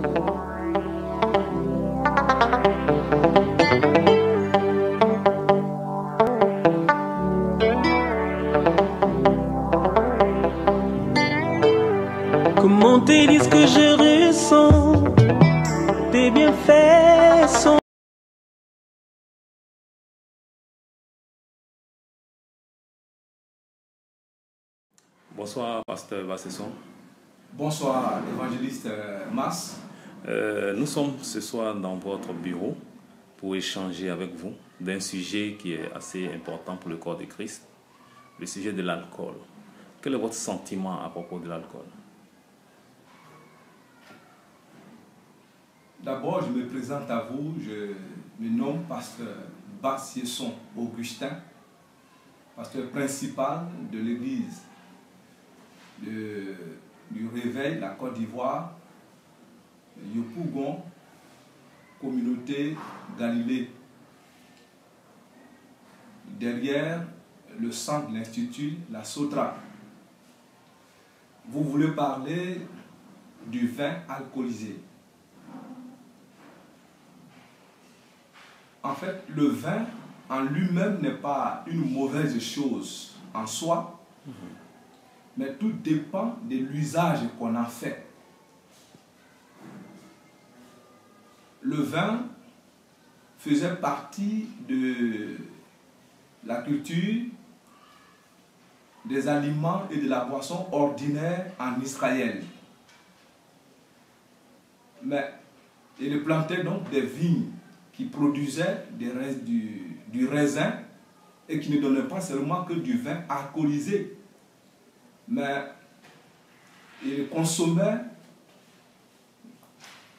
Comment te dire ce que je ressens? Tes bienfaits sont... Bonsoir, pasteur Bassesson. Bonsoir, évangéliste Mas. Nous sommes ce soir dans votre bureau pour échanger avec vous d'un sujet qui est assez important pour le corps de Christ, le sujet de l'alcool. Quel est votre sentiment à propos de l'alcool? D'abord, je me présente à vous, je me nomme pasteur Bassesson Augustin, pasteur principal de l'église du Réveil, la Côte d'Ivoire, Yopougon, communauté Galilée. Derrière le centre de l'Institut, la Sotra. Vous voulez parler du vin alcoolisé. En fait, le vin en lui-même n'est pas une mauvaise chose en soi, mais tout dépend de l'usage qu'on en fait. Le vin faisait partie de la culture, des aliments et de la boisson ordinaire en Israël. Mais il plantait donc des vignes qui produisaient du raisin et qui ne donnaient pas seulement que du vin alcoolisé, mais il consommait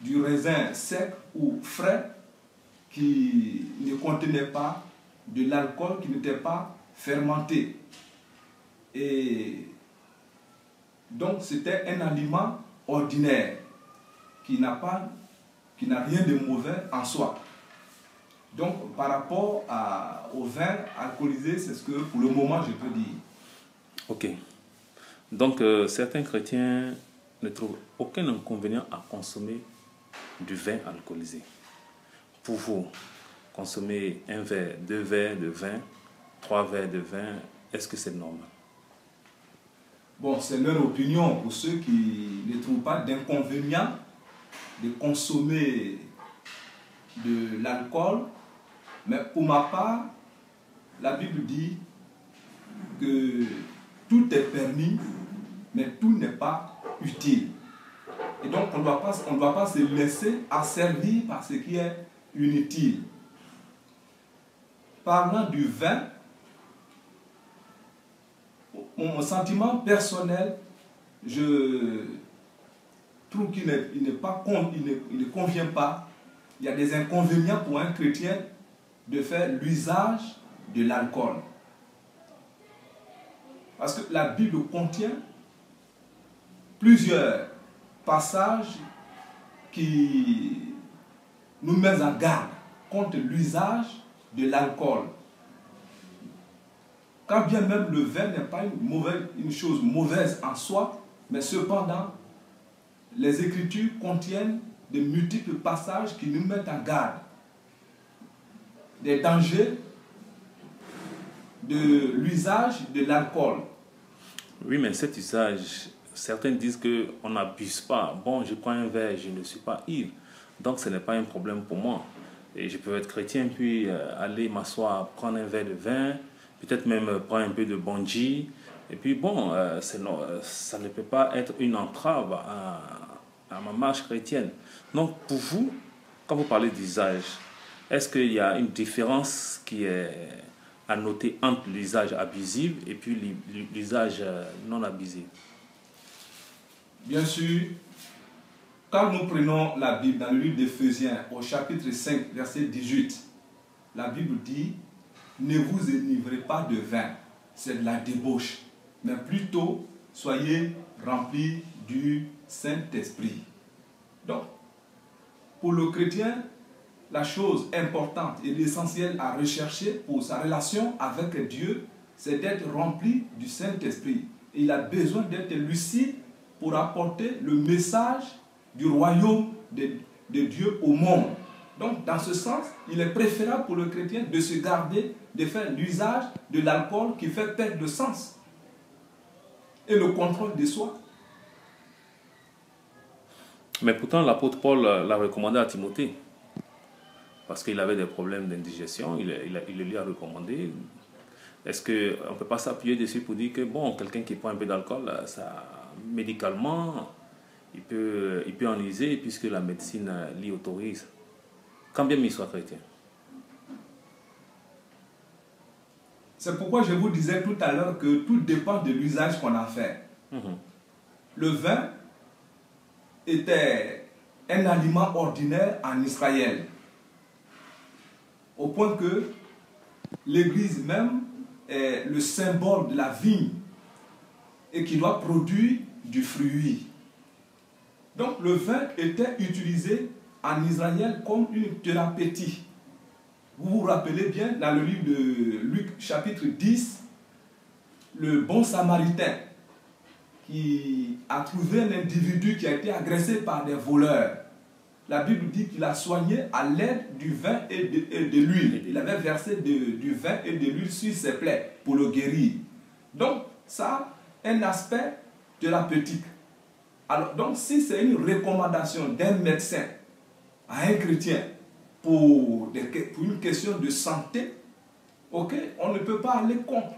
du raisin sec ou frais qui ne contenait pas de l'alcool, qui n'était pas fermenté. Et donc c'était un aliment ordinaire qui n'a rien de mauvais en soi. Donc par rapport au vin alcoolisé, c'est ce que pour le moment je peux dire. Ok. Donc certains chrétiens ne trouvent aucun inconvénient à consommer du vin alcoolisé. Pour vous, consommer un verre, 2 verres de vin, 3 verres de vin, est-ce que c'est normal? Bon, c'est leur opinion. Pour ceux qui ne trouvent pas d'inconvénient de consommer de l'alcool, mais pour ma part, la Bible dit que tout est permis, mais tout n'est pas utile. Et donc, on ne doit pas se laisser asservir par ce qui est inutile. Parlant du vin, mon sentiment personnel, je trouve qu'il ne convient pas. Il y a des inconvénients pour un chrétien de faire l'usage de l'alcool. Parce que la Bible contient plusieurs passages qui nous mettent en garde contre l'usage de l'alcool. Quand bien même le vin n'est pas une chose mauvaise en soi, mais cependant, les Écritures contiennent de multiples passages qui nous mettent en garde des dangers de l'usage de l'alcool. Oui, mais cet usage, certains disent qu'on n'abuse pas. Bon, je prends un verre, je ne suis pas ivre. Donc, ce n'est pas un problème pour moi. Et je peux être chrétien, puis aller m'asseoir, prendre un verre de vin, peut-être même prendre un peu de bondji. Et puis, bon, ça ne peut pas être une entrave à ma marche chrétienne. Donc, pour vous, quand vous parlez d'usage, est-ce qu'il y a une différence qui est à noter entre l'usage abusif et puis l'usage non abusif? Bien sûr, quand nous prenons la Bible dans le livre d'Éphésiens au chapitre 5, verset 18, la Bible dit « Ne vous enivrez pas de vin, c'est de la débauche, mais plutôt soyez remplis du Saint-Esprit. » Donc, pour le chrétien, la chose importante et l'essentiel à rechercher pour sa relation avec Dieu, c'est d'être rempli du Saint-Esprit. Et il a besoin d'être lucide pour apporter le message du royaume de Dieu au monde. Donc, dans ce sens, il est préférable pour le chrétien de se garder, de faire l'usage de l'alcool qui fait perdre de sens et le contrôle de soi. Mais pourtant, l'apôtre Paul l'a recommandé à Timothée. Parce qu'il avait des problèmes d'indigestion, il le lui a recommandé. Est-ce qu'on ne peut pas s'appuyer dessus pour dire que, bon, quelqu'un qui prend un peu d'alcool, médicalement, il peut en user puisque la médecine l'y autorise, quand bien il soit chrétien. C'est pourquoi je vous disais tout à l'heure que tout dépend de l'usage qu'on a fait. Le vin était un aliment ordinaire en Israël, au point que l'Église même est le symbole de la vigne et qui doit produire du fruit. Donc le vin était utilisé en Israël comme une thérapeutique. Vous vous rappelez bien, dans le livre de Luc chapitre 10, le bon samaritain qui a trouvé un individu qui a été agressé par des voleurs. La Bible dit qu'il a soigné à l'aide du vin et de l'huile. Il avait versé du vin et de l'huile sur ses plaies pour le guérir. Donc, ça a un aspect thérapeutique. Alors, donc, si c'est une recommandation d'un médecin à un chrétien pour une question de santé, ok, on ne peut pas aller contre.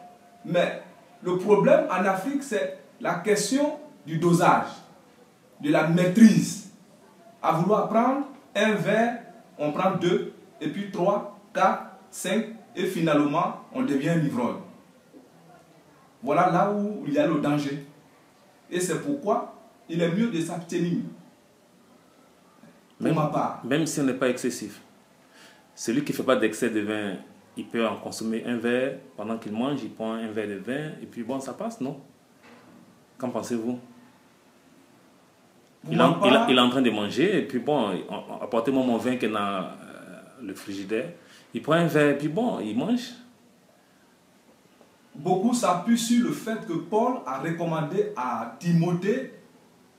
Mais le problème en Afrique, c'est la question du dosage, de la maîtrise. À vouloir prendre un verre, on prend 2, et puis 3, 4, 5, et finalement, on devient un ivrogne. Voilà là où il y a le danger. Et c'est pourquoi il est mieux de s'abstenir. Pour ma part. Même si on n'est pas excessif. Celui qui ne fait pas d'excès de vin, il peut en consommer un verre. Pendant qu'il mange, il prend un verre de vin. Et puis bon, ça passe, non? Qu'en pensez-vous? Il est en train de manger. Et puis bon, apportez-moi mon vin qui est dans le frigidaire. Il prend un verre. Et puis bon, il mange. Beaucoup s'appuient sur le fait que Paul a recommandé à Timothée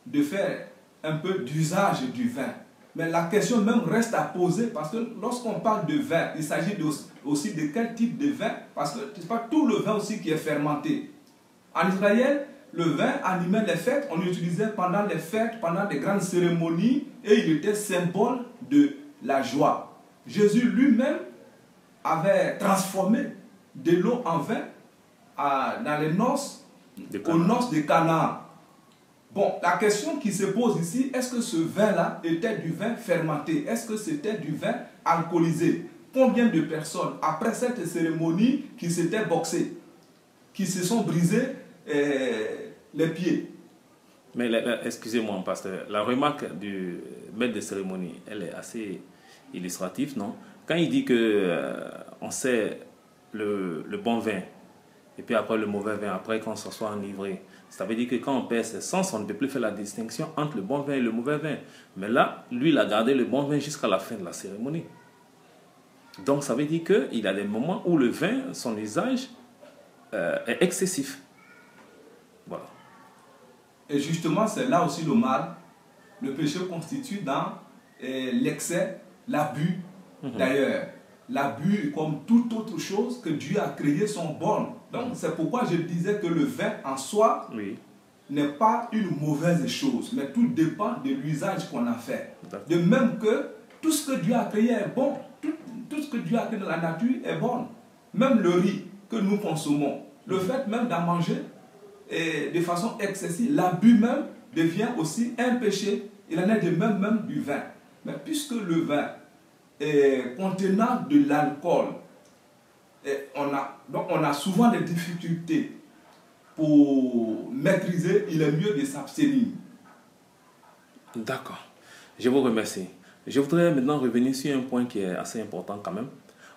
de faire un peu d'usage du vin. Mais la question même reste à poser parce que lorsqu'on parle de vin, il s'agit aussi de quel type de vin, parce que ce n'est pas tout le vin aussi qui est fermenté. En Israël, le vin animait les fêtes, on l'utilisait pendant les fêtes, pendant les grandes cérémonies, et il était symbole de la joie. Jésus lui-même avait transformé de l'eau en vin dans les noces, aux noces de Canaan. Bon, la question qui se pose ici, est-ce que ce vin-là était du vin fermenté? Est-ce que c'était du vin alcoolisé? Combien de personnes, après cette cérémonie, qui s'étaient boxées, qui se sont brisés les pieds? Mais excusez-moi, pasteur, la remarque du maître de cérémonie, elle est assez illustrative, non? Quand il dit que on sait le bon vin, et puis après le mauvais vin, après qu'on se soit enivré, ça veut dire que quand on perd ses sens, on ne peut plus faire la distinction entre le bon vin et le mauvais vin. Mais là, lui, il a gardé le bon vin jusqu'à la fin de la cérémonie. Donc, ça veut dire qu'il y a des moments où le vin, son usage est excessif. Voilà. Et justement, c'est là aussi le mal. Le péché constitue dans l'excès, l'abus. D'ailleurs, l'abus, comme toute autre chose que Dieu a créé, sont bonnes. Donc, c'est pourquoi je disais que le vin en soi n'est pas une mauvaise chose, mais tout dépend de l'usage qu'on a fait. De même que tout ce que Dieu a créé est bon. Tout ce que Dieu a créé dans la nature est bon. Même le riz que nous consommons, le fait même d'en manger de façon excessive, l'abus même devient aussi un péché. Il en est de même du vin. Mais puisque le vin est contenant de l'alcool, on a souvent des difficultés pour maîtriser, il est mieux de s'abstenir. D'accord. Je vous remercie. Je voudrais maintenant revenir sur un point qui est assez important quand même.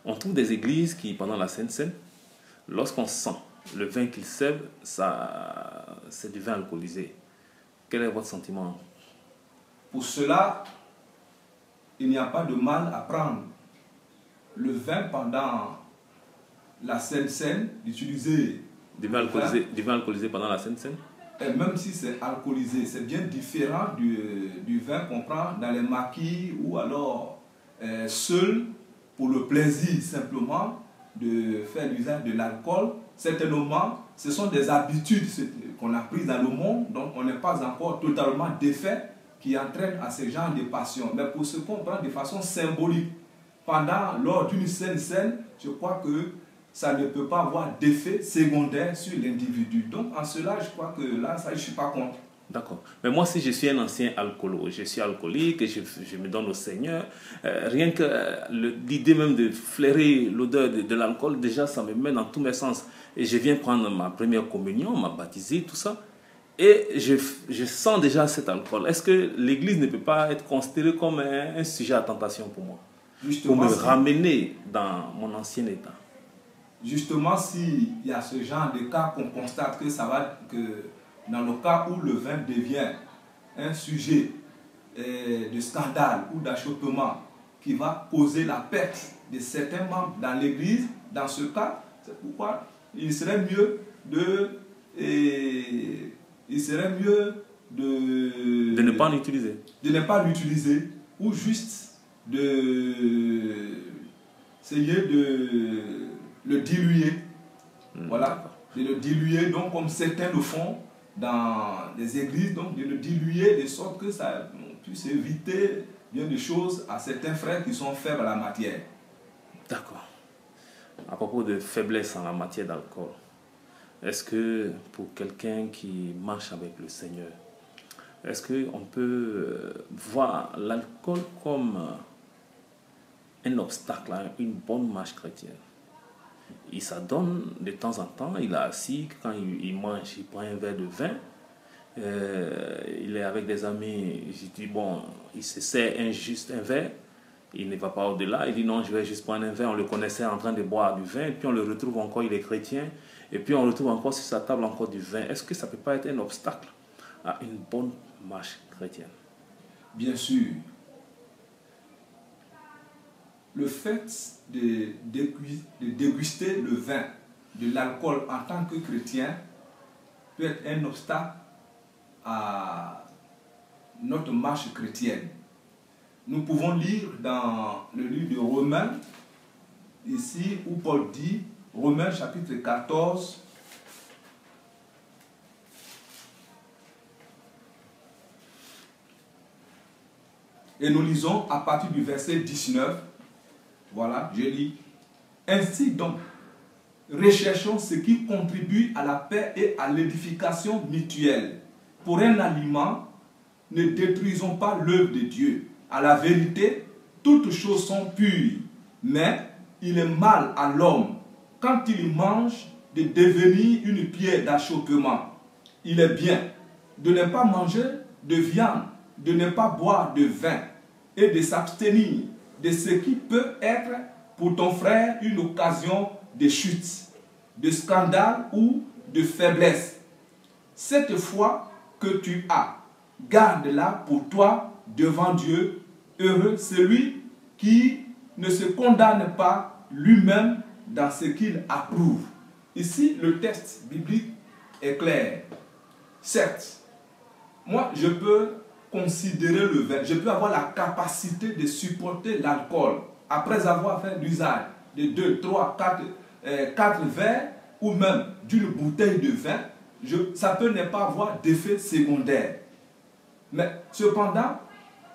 On trouve des églises qui, pendant la Sainte Seine, lorsqu'on sent le vin qu'ils servent, c'est du vin alcoolisé. Quel est votre sentiment? Pour cela, il n'y a pas de mal à prendre le vin pendant la Sainte Seine, d'utiliser du vin alcoolisé pendant la Sainte Seine. et même si c'est alcoolisé, c'est bien différent du vin qu'on prend dans les maquis ou alors seul pour le plaisir simplement de faire l'usage de l'alcool. Certainement, ce sont des habitudes qu'on a prises dans le monde, donc on n'est pas encore totalement défait qui entraîne à ce genre de passion. Mais pour ce qu'on prend de façon symbolique, lors d'une scène, je crois que ça ne peut pas avoir d'effet secondaire sur l'individu. Donc en cela, je crois que là, ça, je ne suis pas contre. D'accord. Mais moi, si je suis un ancien alcoolo, je suis alcoolique, je me donne au Seigneur, rien que l'idée même de flairer l'odeur de l'alcool, déjà, ça me met dans tous mes sens. Et je viens prendre ma première communion, m'a baptisé, tout ça. Et je sens déjà cet alcool. Est-ce que l'Église ne peut pas être considérée comme un sujet à tentation pour moi? Justement, pour me ramener dans mon ancien état. Justement, s'il y a ce genre de cas qu'on constate que ça va, que dans le cas où le vin devient un sujet de scandale ou d'achoppement qui va causer la perte de certains membres dans l'Église, dans ce cas, c'est pourquoi il serait mieux de ne pas l'utiliser. De ne pas l'utiliser ou juste essayer de le diluer. Voilà, de le diluer, donc comme certains le font dans les églises, donc de le diluer de sorte que ça puisse éviter bien des choses à certains frères qui sont faibles à la matière. D'accord. À propos de faiblesse en la matière d'alcool, est-ce que pour quelqu'un qui marche avec le Seigneur, est-ce qu'on peut voir l'alcool comme un obstacle à une bonne marche chrétienne? Il s'adonne de temps en temps, il est assis, quand il mange, il prend un verre de vin, il est avec des amis, je dis bon, il se sert juste un verre, il ne va pas au-delà, il dit non, je vais juste prendre un verre, on le connaissait en train de boire du vin, et puis on le retrouve encore, il est chrétien, et puis on retrouve encore sur sa table encore du vin. Est-ce que ça ne peut pas être un obstacle à une bonne marche chrétienne? Bien sûr. Le fait de déguster le vin, de l'alcool en tant que chrétien peut être un obstacle à notre marche chrétienne. Nous pouvons lire dans le livre de Romains, ici où Paul dit, Romains chapitre 14, et nous lisons à partir du verset 19, voilà, je lis. Ainsi donc, recherchons ce qui contribue à la paix et à l'édification mutuelle. Pour un aliment, ne détruisons pas l'œuvre de Dieu. À la vérité, toutes choses sont pures, mais il est mal à l'homme, quand il mange, de devenir une pierre d'achoppement. Il est bien de ne pas manger de viande, de ne pas boire de vin et de s'abstenir de ce qui peut être pour ton frère une occasion de chute, de scandale ou de faiblesse. Cette foi que tu as, garde-la pour toi devant Dieu. Heureux celui qui ne se condamne pas lui-même dans ce qu'il approuve. Ici, le texte biblique est clair. Certes, moi, je peux considérer le vin, je peux avoir la capacité de supporter l'alcool après avoir fait l'usage de 2, 3, 4 verres ou même d'une bouteille de vin. Ça peut ne pas avoir d'effet secondaire. Mais cependant,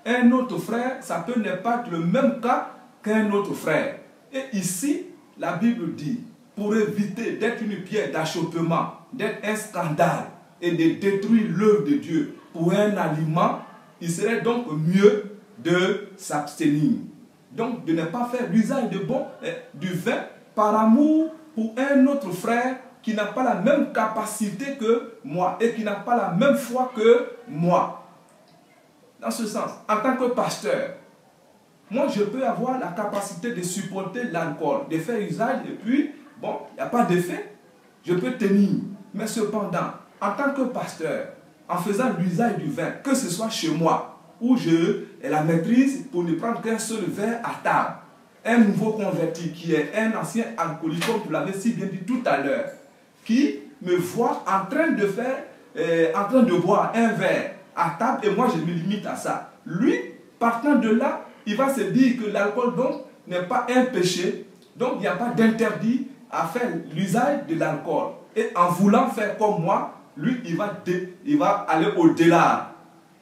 un autre frère, ça peut ne pas être le même cas qu'un autre frère. Et ici, la Bible dit, pour éviter d'être une pierre d'achoppement, d'être un scandale et de détruire l'œuvre de Dieu pour un aliment, il serait donc mieux de s'abstenir. Donc de ne pas faire l'usage du vin par amour pour un autre frère qui n'a pas la même capacité que moi et qui n'a pas la même foi que moi. Dans ce sens, en tant que pasteur, moi je peux avoir la capacité de supporter l'alcool, de faire usage et puis, bon, il n'y a pas d'effet, je peux tenir. Mais cependant, en tant que pasteur, en faisant l'usage du vin, que ce soit chez moi, où j'ai la maîtrise pour ne prendre qu'un seul verre à table, un nouveau converti qui est un ancien alcoolique, comme vous l'avez si bien dit tout à l'heure, qui me voit en train de faire en train de boire un verre à table et moi je me limite à ça. Lui, partant de là, il va se dire que l'alcool donc n'est pas un péché, donc il n'y a pas d'interdit à faire l'usage de l'alcool. Et en voulant faire comme moi, lui, il va aller au-delà.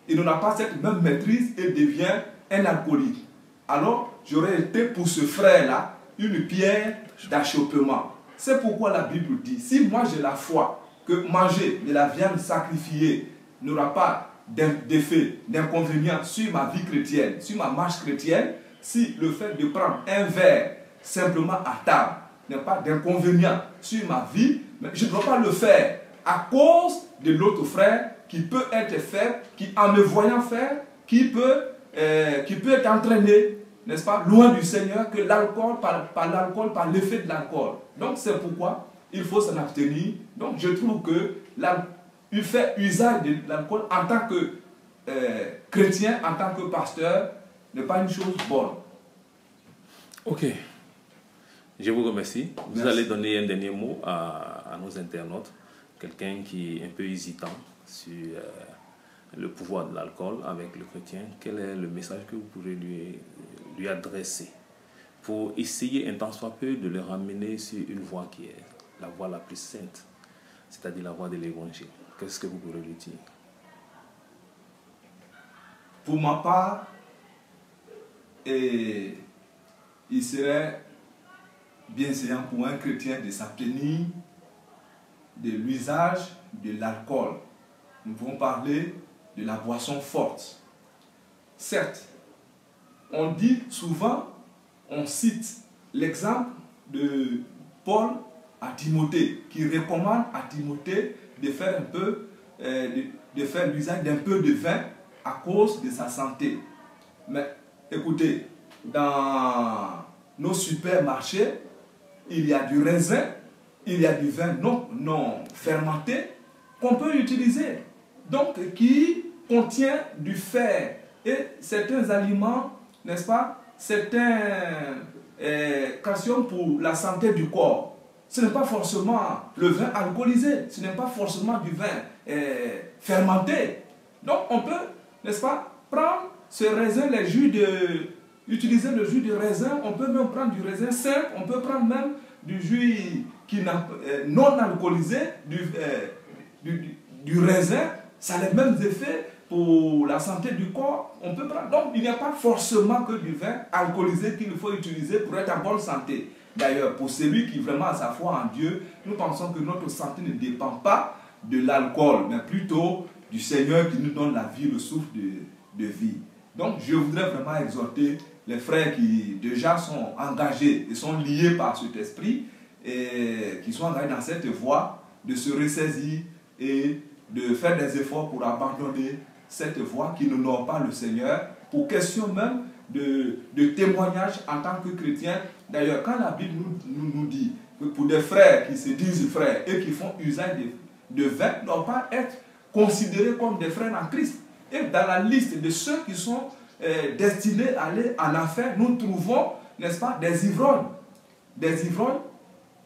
Il n'a pas cette même maîtrise et devient un alcoolique. Alors, j'aurais été pour ce frère-là une pierre d'achoppement. C'est pourquoi la Bible dit, si moi j'ai la foi que manger de la viande sacrifiée n'aura pas d'effet, d'inconvénient sur ma vie chrétienne, sur ma marche chrétienne, si le fait de prendre un verre simplement à table n'a pas d'inconvénient sur ma vie, mais je ne dois pas le faire à cause de l'autre frère qui peut être fait, qui en me voyant faire, qui peut être entraîné, n'est-ce pas, loin du Seigneur, que l'alcool, par l'effet de l'alcool. Donc c'est pourquoi il faut s'en abstenir. Donc je trouve que il fait usage de l'alcool en tant que chrétien, en tant que pasteur, n'est pas une chose bonne. Ok. Je vous remercie. Vous Merci. allez donner un dernier mot à nos internautes, quelqu'un qui est un peu hésitant sur le pouvoir de l'alcool avec le chrétien. Quel est le message que vous pourrez lui adresser pour essayer un tant soit peu de le ramener sur une voie qui est la voie la plus sainte, c'est-à-dire la voie de l'évangile? Qu'est-ce que vous pourrez lui dire? Pour ma part, il serait bienséant pour un chrétien de s'abstenir de l'usage de l'alcool. Nous pouvons parler de la boisson forte. Certes, on dit souvent, on cite l'exemple de Paul à Timothée, qui recommande à Timothée de faire de faire l'usage d'un peu de vin à cause de sa santé. Mais écoutez, dans nos supermarchés, il y a du raisin, il y a du vin non fermenté qu'on peut utiliser, donc qui contient du fer et certains aliments, n'est-ce pas, certains calcium pour la santé du corps. Ce n'est pas forcément le vin alcoolisé, ce n'est pas forcément du vin fermenté. Donc on peut, n'est-ce pas, prendre ce raisin, utiliser le jus de raisin, on peut même prendre du raisin simple, on peut prendre même du jus non alcoolisé, du raisin, ça a les mêmes effets pour la santé du corps. On peut prendre. Donc il n'y a pas forcément que du vin alcoolisé qu'il faut utiliser pour être en bonne santé. D'ailleurs, pour celui qui vraiment a sa foi en Dieu, nous pensons que notre santé ne dépend pas de l'alcool, mais plutôt du Seigneur qui nous donne la vie, le souffle de vie. Donc je voudrais vraiment exhorter les frères qui déjà sont engagés et sont liés par cet esprit et qui sont engagés dans cette voie de se ressaisir et de faire des efforts pour abandonner cette voie qui n'honore pas le Seigneur, pour question même de témoignage en tant que chrétien. D'ailleurs, quand la Bible nous dit que pour des frères qui se disent frères et qui font usage de vin, ne doivent pas être considérés comme des frères en Christ. Et dans la liste de ceux qui sont destinés à aller en enfer, nous trouvons, n'est-ce pas, des ivrognes. Des ivrognes,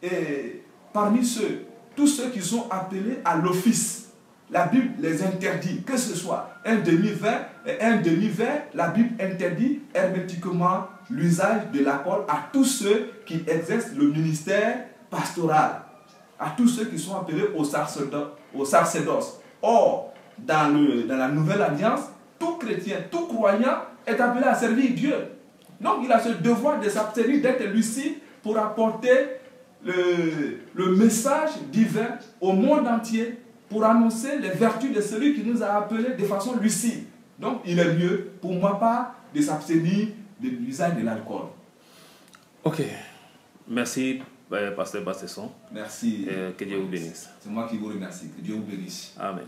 et parmi ceux, tous ceux qui sont appelés à l'office, la Bible les interdit, que ce soit un demi-verre et un demi-verre, la Bible interdit hermétiquement l'usage de l'alcool à tous ceux qui exercent le ministère pastoral, à tous ceux qui sont appelés au sacerdoce. Or, dans la Nouvelle Alliance, tout chrétien, tout croyant est appelé à servir Dieu. Donc il a ce devoir de s'abstenir, d'être lucide pour apporter le message divin au monde entier, pour annoncer les vertus de celui qui nous a appelés de façon lucide. Donc il est mieux, pour moi pas, de s'abstenir de l'usage de l'alcool. Ok. Merci, Pasteur Bastesson. Merci. Que Dieu vous bénisse. C'est moi qui vous remercie. Que Dieu vous bénisse. Amen.